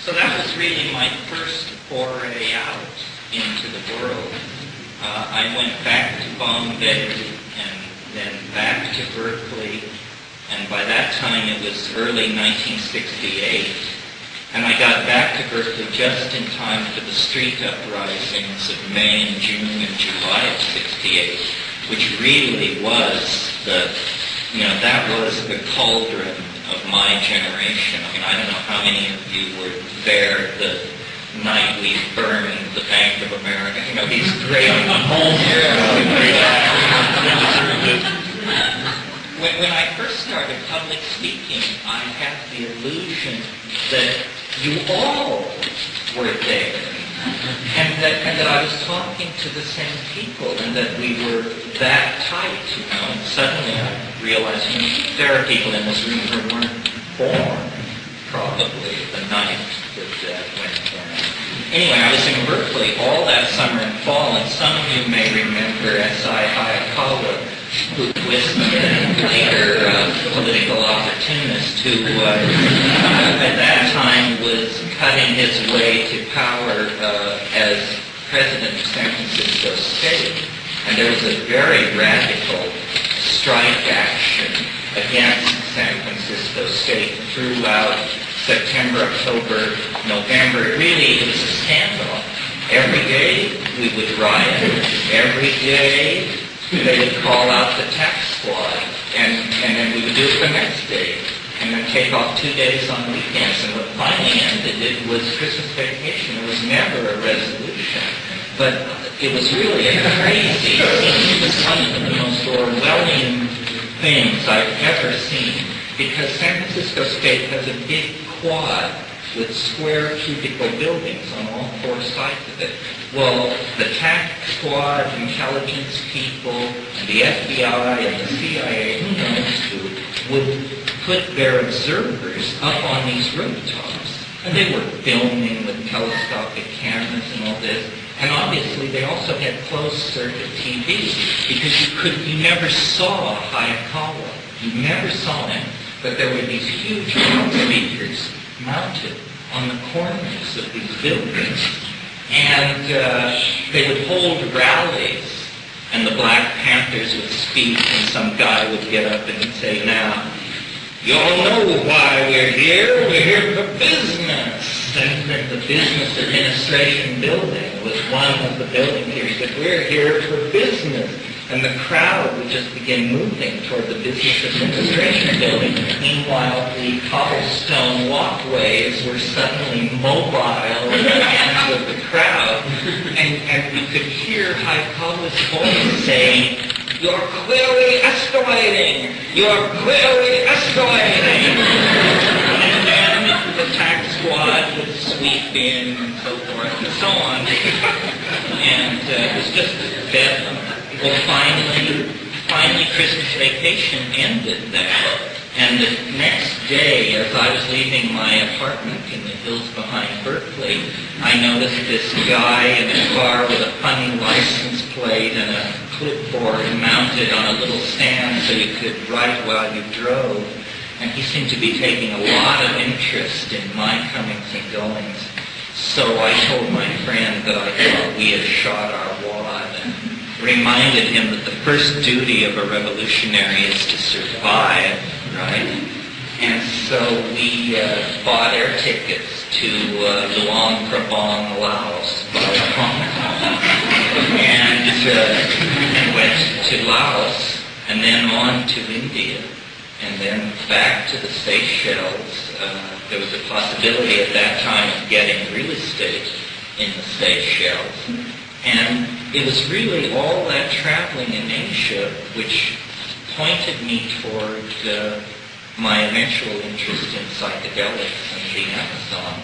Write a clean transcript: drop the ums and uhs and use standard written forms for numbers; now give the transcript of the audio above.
So that was really my first foray out into the world. I went back to Bombay and then back to Berkeley, and by that time it was early 1968, and I got back to Berkeley just in time for the street uprisings of May and June and July of '68, which really was that was the cauldron of my generation. I mean, I don't know how many of you were there the night we burned the Bank of America. These great homes. When I first started public speaking, I had the illusion that you all were there, and that I was talking to the same people, and that we were that tight, And suddenly I realized, there are people in this room who weren't born, probably, the night that went down. Anyway, I was in Berkeley all that summer and fall, and some of you may remember S.I. Hayakawa, who was later political opportunist, who at that time was cutting his way to power as president of San Francisco State. And there was a very radical strike action against San Francisco State throughout September, October, November. Really, it was a scandal. Every day we would riot. Every day they would call out the tax squad. And then we would do it the next day. And then take off 2 days on weekends. And what finally ended it was Christmas vacation. There was never a resolution. But it was really a crazy scene. It was one of the most Orwellian things I've ever seen. Because San Francisco State has a big quad with square cubicle buildings on all four sides of it. Well, the tax squad, intelligence people, and the FBI and the CIA, who knows who, would put their observers up on these rooftops. And they were filming with telescopic cameras and all this. And obviously they also had closed-circuit TV, because you never saw Hayakawa. You never saw him. But there were these huge loudspeakers mounted on the corners of these buildings. And they would hold rallies, and the Black Panthers would speak, and some guy would get up and say, now, you all know why we're here. We're here for business. And the business administration building was one of the buildings here. He said, we're here for business. And the crowd would just begin moving toward the business administration building. Meanwhile, the cobblestone walkways were suddenly mobile in the hands of the crowd. And you could hear Hayakawa's voice saying, you're clearly escalating! You're clearly escalating! And then the tax squad would sweep in and so forth and so on. And it was just bedlam. Well, finally Christmas vacation ended there. And the next day, as I was leaving my apartment in the hills behind Berkeley, I noticed this guy in a car with a funny license plate and a clipboard mounted on a little stand so you could write while you drove. And he seemed to be taking a lot of interest in my comings and goings. So I told my friend that I thought we had shot our wad, and reminded him that the first duty of a revolutionary is to survive, right? And so we bought air tickets to Luang Prabang, Laos, and went to Laos, and then on to India, and then back to the Seychelles. There was a possibility at that time of getting real estate in the Seychelles. And it was really all that traveling in Asia which pointed me toward my eventual interest in psychedelics and the Amazon.